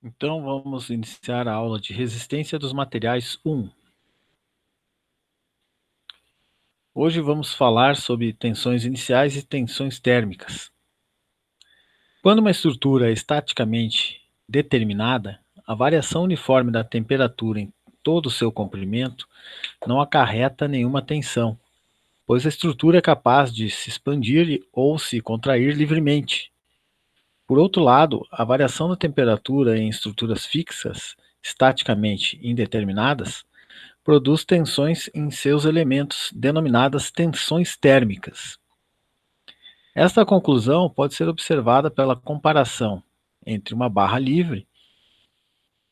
Então vamos iniciar a aula de resistência dos materiais 1. Hoje vamos falar sobre tensões iniciais e tensões térmicas. Quando uma estrutura é estaticamente determinada, a variação uniforme da temperatura em todo o seu comprimento não acarreta nenhuma tensão, pois a estrutura é capaz de se expandir ou se contrair livremente. Por outro lado, a variação da temperatura em estruturas fixas, estaticamente indeterminadas, produz tensões em seus elementos, denominadas tensões térmicas. Esta conclusão pode ser observada pela comparação entre uma barra livre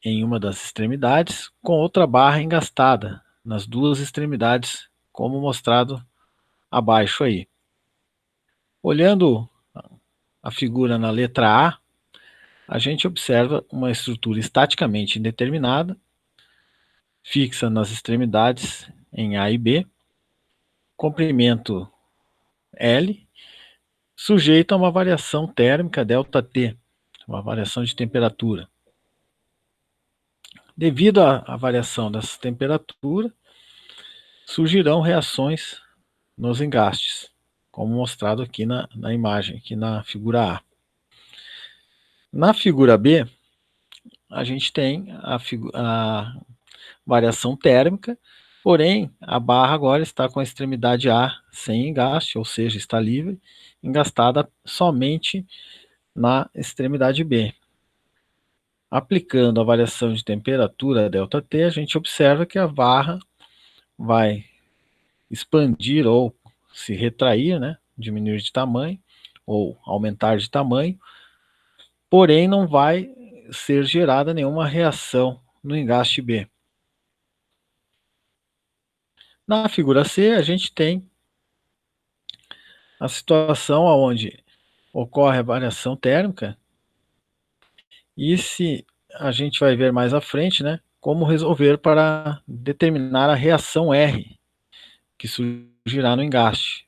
em uma das extremidades com outra barra engastada nas duas extremidades, como mostrado abaixo aí. Olhando a figura na letra A gente observa uma estrutura estaticamente indeterminada, fixa nas extremidades em A e B, comprimento L, sujeito a uma variação térmica ΔT, uma variação de temperatura. Devido à variação dessa temperatura, surgirão reações nos engastes, como mostrado aqui na imagem, aqui na figura A. Na figura B, a gente tem a variação térmica, porém a barra agora está com a extremidade A sem engaste, ou seja, está livre, engastada somente na extremidade B. Aplicando a variação de temperatura ΔT, a gente observa que a barra vai expandir ou se retrair, né, diminuir de tamanho ou aumentar de tamanho, porém não vai ser gerada nenhuma reação no engaste B. Na figura C, a gente tem a situação onde ocorre a variação térmica, e se a gente vai ver mais à frente, né, como resolver para determinar a reação R, que surgirá no engaste.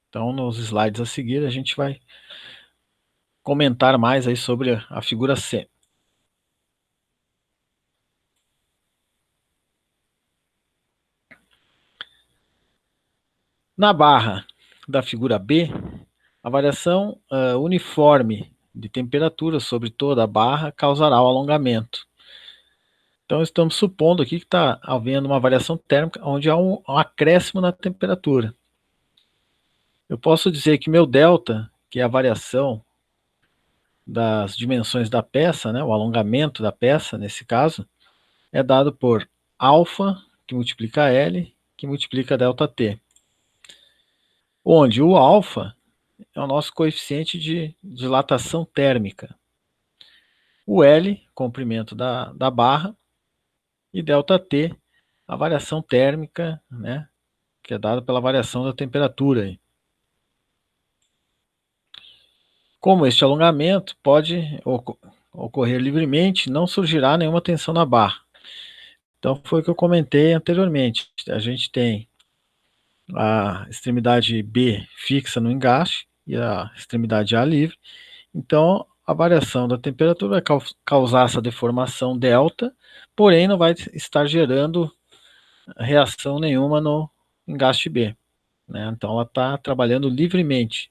Então, nos slides a seguir, a gente vai comentar mais aí sobre a figura C. Na barra da figura B, a variação uniforme de temperatura sobre toda a barra causará o alongamento. Então, estamos supondo aqui que está havendo uma variação térmica onde há um acréscimo na temperatura. Eu posso dizer que meu delta, que é a variação das dimensões da peça, né, o alongamento da peça, nesse caso, é dado por alfa, que multiplica L, que multiplica ΔT. Onde o alfa é o nosso coeficiente de dilatação térmica. O L, comprimento da barra, e ΔT, a variação térmica, né, que é dada pela variação da temperatura. Como este alongamento pode ocorrer livremente, não surgirá nenhuma tensão na barra. Então, foi o que eu comentei anteriormente. A gente tem a extremidade B fixa no engaste e a extremidade A livre. Então, a variação da temperatura vai causar essa deformação delta, porém não vai estar gerando reação nenhuma no engaste B, né? Então, ela está trabalhando livremente.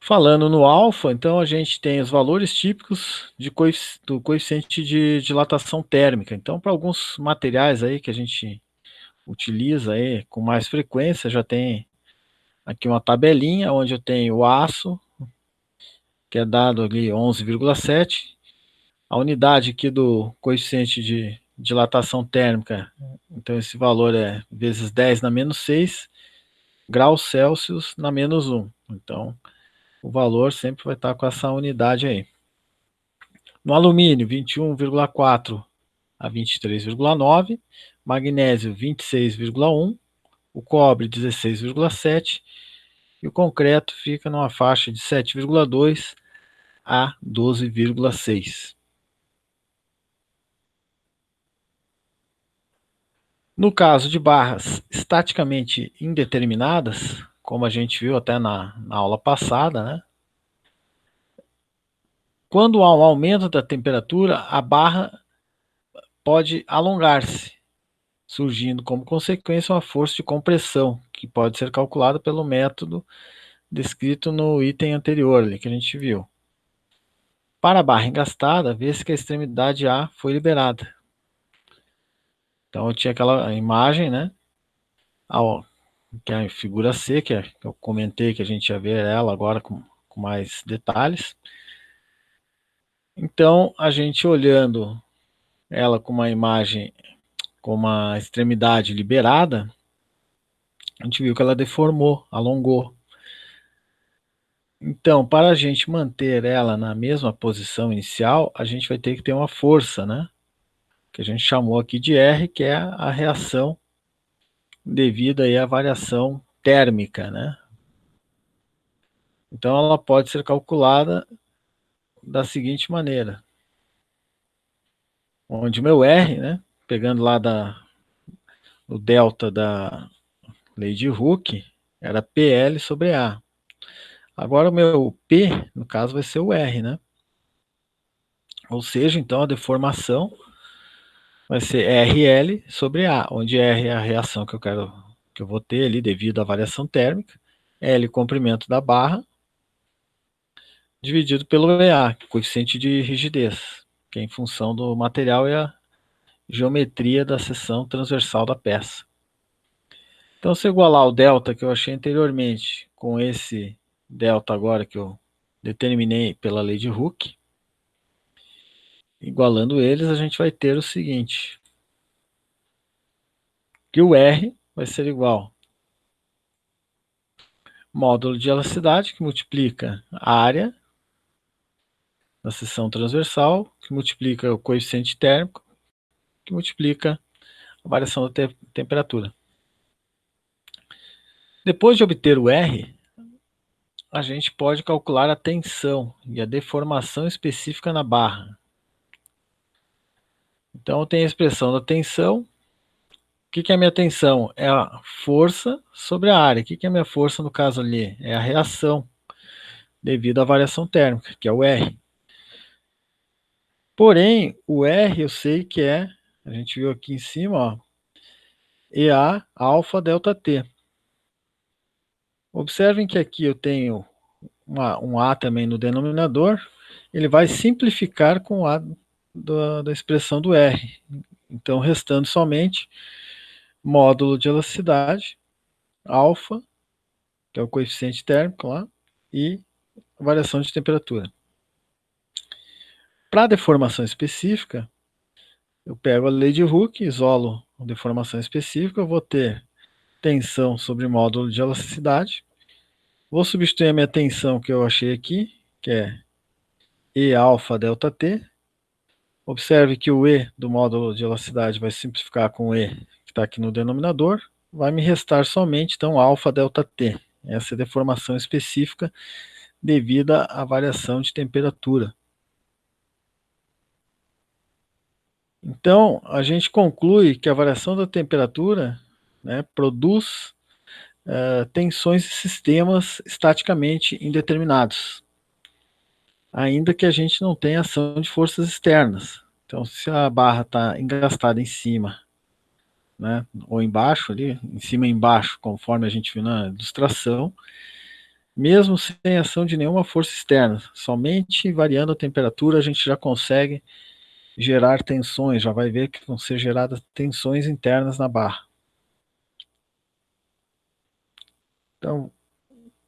Falando no alfa, então a gente tem os valores típicos do coeficiente de dilatação térmica. Então, para alguns materiais aí que a gente utiliza aí com mais frequência, já tem aqui uma tabelinha onde eu tenho o aço, que é dado ali 11,7. A unidade aqui do coeficiente de dilatação térmica, então esse valor é vezes 10 na menos 6, graus Celsius na menos 1. Então, o valor sempre vai estar com essa unidade aí. No alumínio, 21,4 a 23,9, magnésio, 26,1, o cobre, 16,7, e o concreto fica numa faixa de 7,2 a 12,6. No caso de barras estaticamente indeterminadas, como a gente viu até na aula passada, né? Quando há um aumento da temperatura, a barra pode alongar-se, surgindo como consequência uma força de compressão, que pode ser calculada pelo método descrito no item anterior, ali, que a gente viu. Para a barra engastada, vê-se que a extremidade A foi liberada. Então eu tinha aquela imagem, né? Que é a figura C, que eu comentei que a gente ia ver ela agora com mais detalhes. Então, a gente olhando ela com uma imagem, com uma extremidade liberada, a gente viu que ela deformou, alongou. Então, para a gente manter ela na mesma posição inicial, a gente vai ter que ter uma força, né? Que a gente chamou aqui de R, que é a reação devido aí à variação térmica, né? Então, ela pode ser calculada da seguinte maneira, onde o meu R, né, pegando lá o delta da lei de Hooke, era PL sobre A. Agora o meu P, no caso, vai ser o R, né? Ou seja, então a deformação vai ser RL sobre A, onde R é a reação que eu vou ter ali devido à variação térmica, L comprimento da barra, dividido pelo EA, coeficiente de rigidez, que é em função do material e a geometria da seção transversal da peça. Então, se eu igualar o delta que eu achei anteriormente com esse delta agora que eu determinei pela lei de Hooke, igualando eles, a gente vai ter o seguinte, que o R vai ser igual módulo de elasticidade, que multiplica a área da seção transversal, que multiplica o coeficiente térmico, que multiplica a variação da temperatura. Depois de obter o R, a gente pode calcular a tensão e a deformação específica na barra. Então, tem a expressão da tensão. O que é a minha tensão? É a força sobre a área. O que é a minha força no caso ali? É a reação devido à variação térmica, que é o R. Porém, o R eu sei que a gente viu aqui em cima, ó, EA alfa delta T. Observem que aqui eu tenho um A também no denominador, ele vai simplificar com o A da expressão do R. Então, restando somente módulo de elasticidade, alfa, que é o coeficiente térmico lá, e variação de temperatura. Para a deformação específica, eu pego a lei de Hooke, isolo a deformação específica, eu vou ter tensão sobre módulo de elasticidade. Vou substituir a minha tensão que eu achei aqui, que é E alfa delta T. Observe que o E do módulo de elasticidade vai simplificar com o E que está aqui no denominador. Vai me restar somente, então, alfa delta T. Essa é a deformação específica devida à variação de temperatura. Então, a gente conclui que a variação da temperatura, né, produz tensões e sistemas estaticamente indeterminados, ainda que a gente não tenha ação de forças externas. Então, se a barra está engastada em cima, né, ou embaixo ali, em cima e embaixo, conforme a gente viu na ilustração, mesmo sem ação de nenhuma força externa, somente variando a temperatura, a gente já consegue gerar tensões, já vai ver que vão ser geradas tensões internas na barra. Então,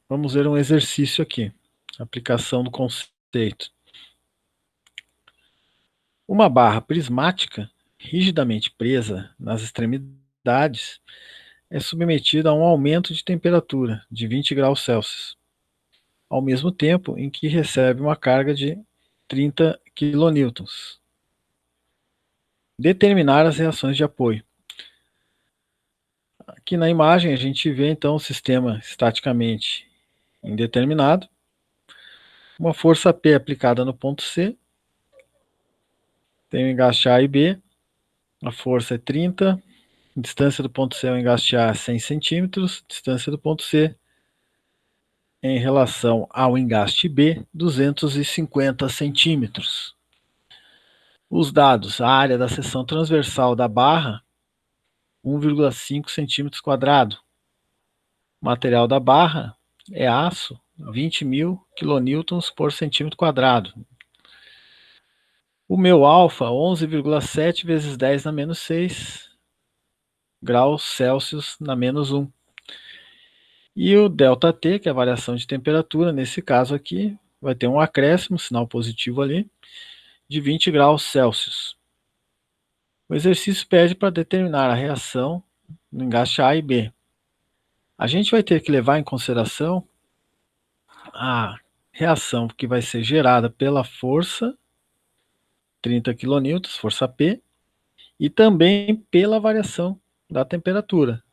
vamos ver um exercício aqui, aplicação do conceito. Uma barra prismática, rigidamente presa nas extremidades, é submetida a um aumento de temperatura de 20 graus Celsius, ao mesmo tempo em que recebe uma carga de 30 kN. Determinar as reações de apoio. Aqui na imagem a gente vê então o sistema estaticamente indeterminado, uma força P aplicada no ponto C, tem o engaste A e B, a força é 30, distância do ponto C ao engaste A é 100 centímetros, distância do ponto C em relação ao engaste B, 250 centímetros. Os dados, a área da seção transversal da barra, 1,5 centímetros quadrado. O material da barra é aço, 20.000 quilonewtons por centímetro quadrado. O meu alfa, 11,7 vezes 10 na menos 6 graus Celsius na menos 1. E o ΔT, que é a variação de temperatura, nesse caso aqui, vai ter um acréscimo, sinal positivo ali, de 20 graus Celsius. O exercício pede para determinar a reação no engaste A e B. A gente vai ter que levar em consideração a reação que vai ser gerada pela força, 30 kN, força P, e também pela variação da temperatura,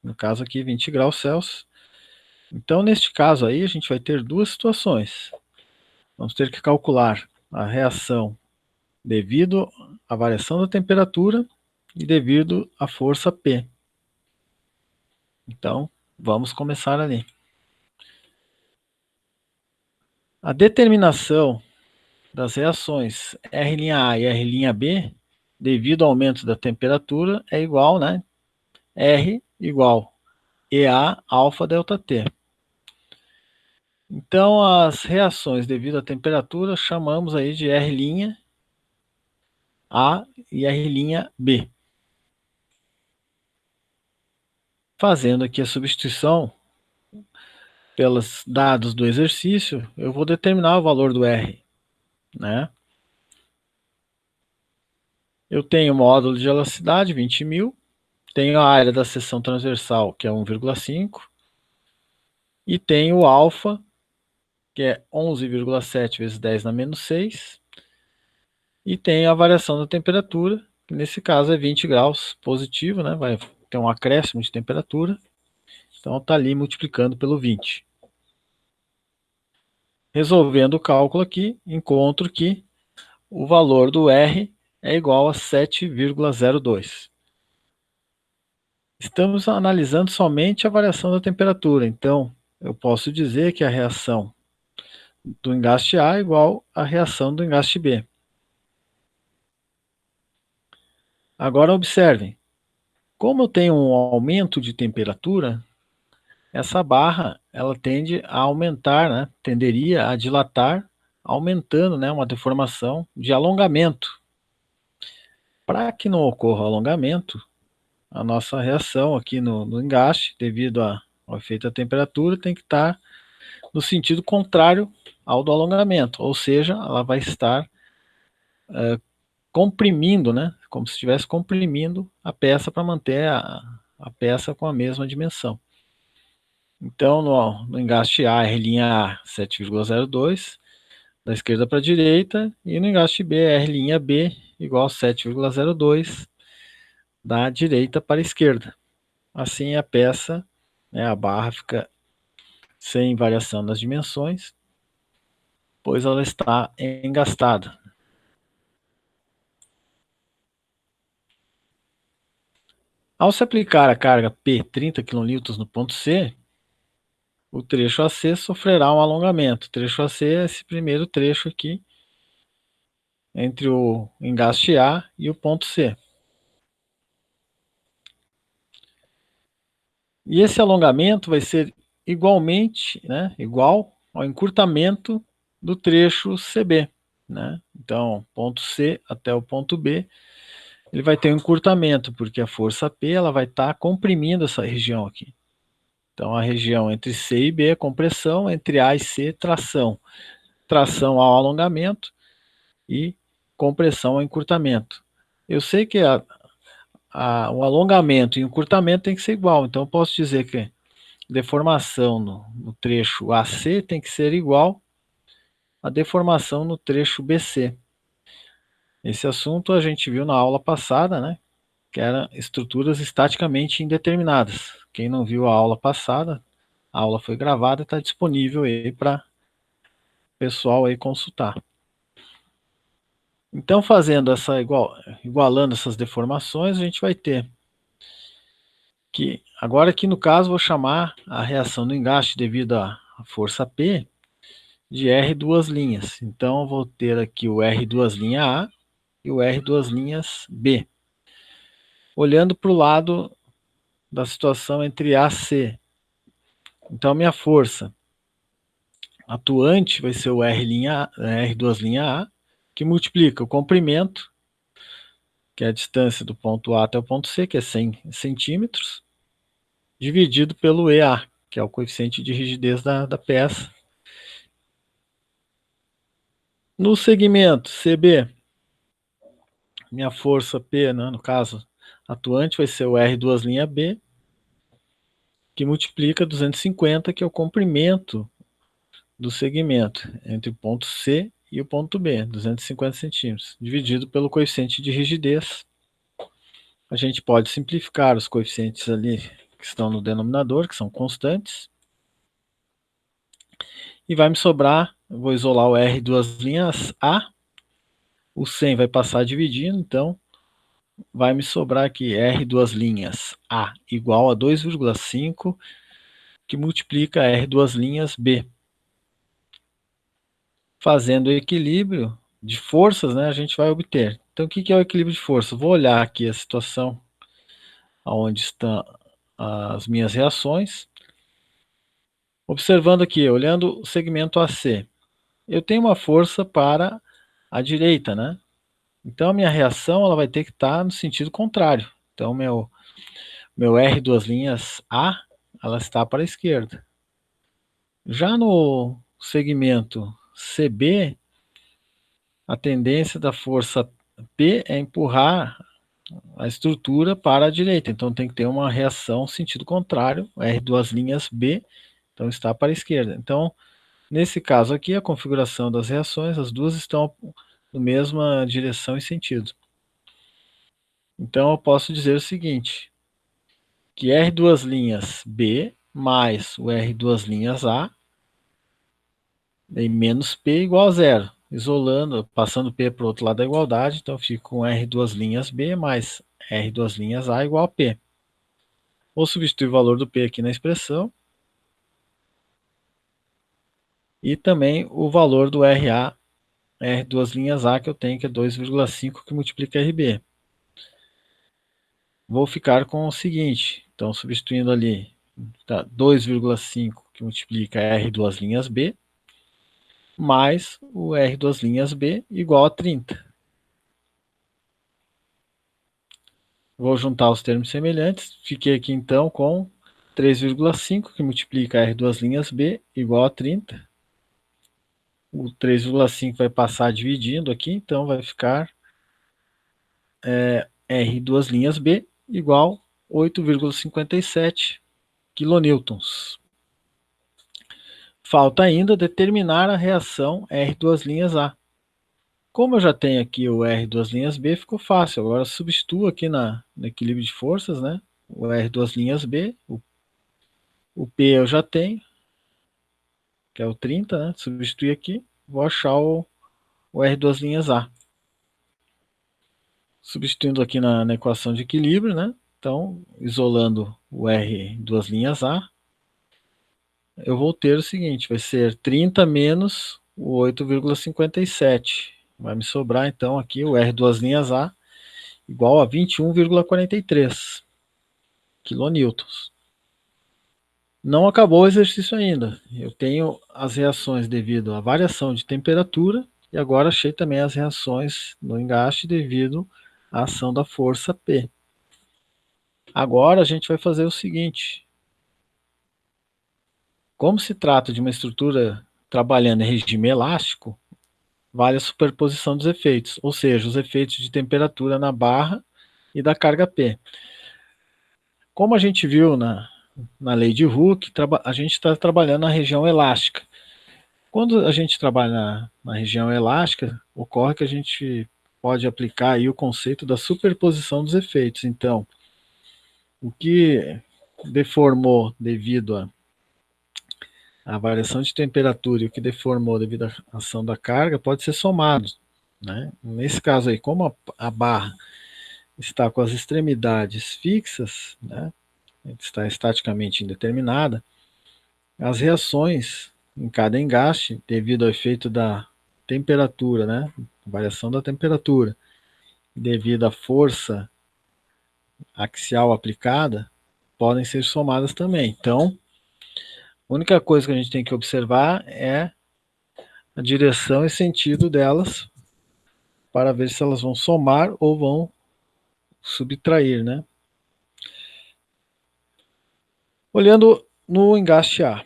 no caso aqui 20 graus Celsius. Então, neste caso aí, a gente vai ter duas situações. Vamos ter que calcular a reação devido à variação da temperatura e devido à força P. Então, vamos começar ali. A determinação das reações R''A e R''B, devido ao aumento da temperatura, é igual, né? R igual EA alfa delta T. Então, as reações devido à temperatura chamamos aí de R''A e R''B. Fazendo aqui a substituição pelos dados do exercício, eu vou determinar o valor do R, né? Eu tenho o módulo de elasticidade, 20.000, tenho a área da seção transversal, que é 1,5, e tenho o alfa, que é 11,7 vezes 10 na menos 6, e tenho a variação da temperatura, que nesse caso é 20 graus positivo, né? Vai ter um acréscimo de temperatura, então está ali multiplicando pelo 20. Resolvendo o cálculo aqui, encontro que o valor do R é igual a 7,02. Estamos analisando somente a variação da temperatura, então eu posso dizer que a reação do engaste A é igual à reação do engaste B. Agora observem, como eu tenho um aumento de temperatura, essa barra ela tende a aumentar, né? Tenderia a dilatar, aumentando, né? Uma deformação de alongamento. Para que não ocorra alongamento, a nossa reação aqui no engaste, devido ao efeito da temperatura, tem que estar no sentido contrário ao do alongamento, ou seja, ela vai estar comprimindo, né? Como se estivesse comprimindo a peça para manter a peça com a mesma dimensão. Então, no engaste A, R''A 7,02, da esquerda para a direita, e no engaste B, R''B igual a 7,02, da direita para a esquerda. Assim, a peça, né, a barra fica sem variação das dimensões, pois ela está engastada. Ao se aplicar a carga P 30 kN no ponto C, o trecho AC sofrerá um alongamento. O trecho AC é esse primeiro trecho aqui, entre o engaste A e o ponto C. E esse alongamento vai ser igualmente, né, igual ao encurtamento do trecho CB, né? Então, ponto C até o ponto B, ele vai ter um encurtamento, porque a força P ela vai estar comprimindo essa região aqui. Então, a região entre C e B é compressão, entre A e C, tração. Tração ao alongamento e compressão ao encurtamento. Eu sei que o alongamento e o encurtamento tem que ser igual, então eu posso dizer que deformação no trecho AC tem que ser igual à deformação no trecho BC. Esse assunto a gente viu na aula passada, né? Que eram estruturas estaticamente indeterminadas. Quem não viu a aula passada, a aula foi gravada e está disponível aí para o pessoal aí consultar. Então, fazendo igualando essas deformações, a gente vai ter que, agora aqui no caso, vou chamar a reação do engaste devido a força P de R duas linhas. Então, eu vou ter aqui o R duas linha A e o R duas linhas B. Olhando para o lado da situação entre A e C. Então, minha força atuante vai ser o R duas linha A, que multiplica o comprimento, que é a distância do ponto A até o ponto C, que é 100 centímetros, dividido pelo EA, que é o coeficiente de rigidez da peça. No segmento CB, minha força P, né, no caso atuante, vai ser o R duas linha B, que multiplica 250, que é o comprimento do segmento entre o ponto C e o ponto B, 250 centímetros, dividido pelo coeficiente de rigidez. A gente pode simplificar os coeficientes ali que estão no denominador, que são constantes, e vai me sobrar, eu vou isolar o R duas linhas A, o 100 vai passar dividindo, então vai me sobrar aqui R duas linhas A igual a 2,5, que multiplica R duas linhas B. Fazendo o equilíbrio de forças, né, a gente vai obter. Então, o que é o equilíbrio de forças? Vou olhar aqui a situação onde estão as minhas reações. Observando aqui, olhando o segmento AC, eu tenho uma força para a direita, né? Então, a minha reação ela vai ter que estar no sentido contrário. Então, meu R duas linhas A, ela está para a esquerda. Já no segmento CB, a tendência da força P é empurrar a estrutura para a direita. Então, tem que ter uma reação sentido contrário, R duas linhas B, então está para a esquerda. Então, nesse caso aqui, a configuração das reações, as duas estão na mesma direção e sentido. Então, eu posso dizer o seguinte, que R duas linhas B mais o R duas linhas A e menos P igual a zero. Isolando, passando P para o outro lado da igualdade, então eu fico com R duas linhas B mais R duas linhas A igual a P. Vou substituir o valor do P aqui na expressão. E também o valor do RA, R duas linhas A, que eu tenho, que é 2,5, que multiplica RB. Vou ficar com o seguinte, então substituindo ali, tá, 2,5 que multiplica R duas linhas B, mais o R duas linhas B igual a 30. Vou juntar os termos semelhantes, fiquei aqui então com 3,5 que multiplica R duas linhas B igual a 30. O 3,5 vai passar dividindo aqui, então vai ficar R duas linhas B igual 8,57 quilonewtons. Falta ainda determinar a reação R duas linhas A. Como eu já tenho aqui o R duas linhas B, ficou fácil. Agora substituo aqui no equilíbrio de forças, né? O R duas linhas B, o P eu já tenho, que é o 30, né? Substituir aqui, vou achar o R duas linhas A. Substituindo aqui na equação de equilíbrio, né? Então, isolando o R duas linhas A, eu vou ter o seguinte, vai ser 30 menos o 8,57. Vai me sobrar, então, aqui o R duas linhas A igual a 21,43 quilonewtons. Não acabou o exercício ainda. Eu tenho as reações devido à variação de temperatura e agora achei também as reações no engaste devido à ação da força P. Agora a gente vai fazer o seguinte. Como se trata de uma estrutura trabalhando em regime elástico, vale a superposição dos efeitos, ou seja, os efeitos de temperatura na barra e da carga P. Como a gente viu na lei de Hooke, a gente está trabalhando na região elástica. Quando a gente trabalha na região elástica, ocorre que a gente pode aplicar aí o conceito da superposição dos efeitos. Então, o que deformou devido à variação de temperatura e o que deformou devido à ação da carga pode ser somado, né? Nesse caso aí, como a barra está com as extremidades fixas, né, está estaticamente indeterminada, as reações em cada engaste, devido ao efeito da temperatura, né? Variação da temperatura, devido à força axial aplicada, podem ser somadas também. Então, a única coisa que a gente tem que observar é a direção e sentido delas para ver se elas vão somar ou vão subtrair, né? Olhando no engaste A,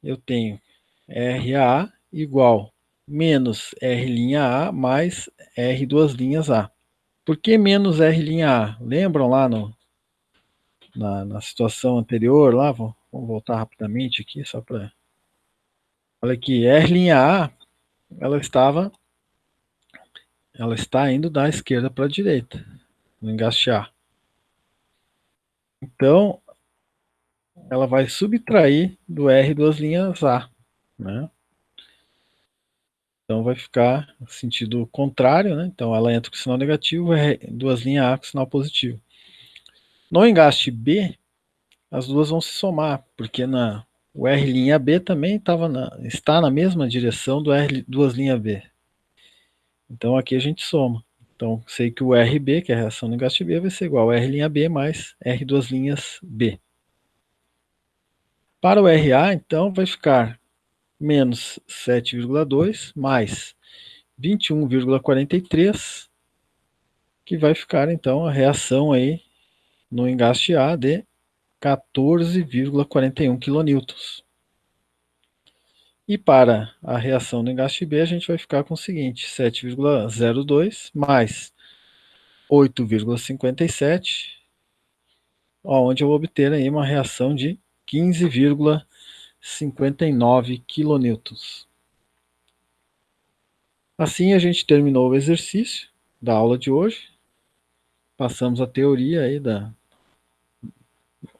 eu tenho RA igual menos R' A mais R duas linhas A. Por que menos R' A? Lembram lá na situação anterior, lá, vamos voltar rapidamente aqui, só para... Olha aqui, R''A, ela está indo da esquerda para a direita, no engaste A. Então, ela vai subtrair do R duas linhas A, né? Então vai ficar sentido contrário, né? Então ela entra com sinal negativo, R, duas linhas A com sinal positivo. No engaste B, as duas vão se somar, porque o R' também está na mesma direção do R duas linhas B. Então aqui a gente soma. Então sei que o RB, que é a reação no engaste B, vai ser igual a R' mais R duas linhas B. Para o RA, então, vai ficar menos 7,2 mais 21,43, que vai ficar, então, a reação aí no engaste A de 14,41 kN. E para a reação no engaste B, a gente vai ficar com o seguinte, 7,02 mais 8,57, onde eu vou obter aí uma reação de 15,59 kN. Assim a gente terminou o exercício da aula de hoje. Passamos a teoria aí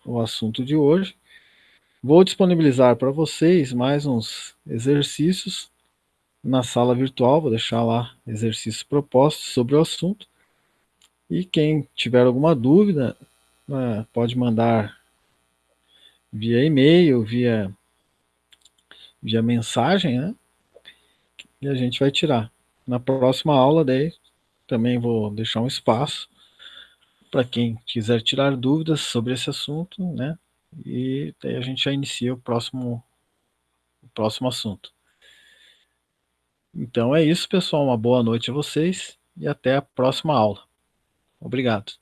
o assunto de hoje. Vou disponibilizar para vocês mais uns exercícios na sala virtual, vou deixar lá exercícios propostos sobre o assunto. E quem tiver alguma dúvida, pode mandar via e-mail, via mensagem, né? E a gente vai tirar. Na próxima aula, daí, também vou deixar um espaço para quem quiser tirar dúvidas sobre esse assunto, né? E daí a gente já inicia o próximo assunto. Então é isso, pessoal. Uma boa noite a vocês e até a próxima aula. Obrigado.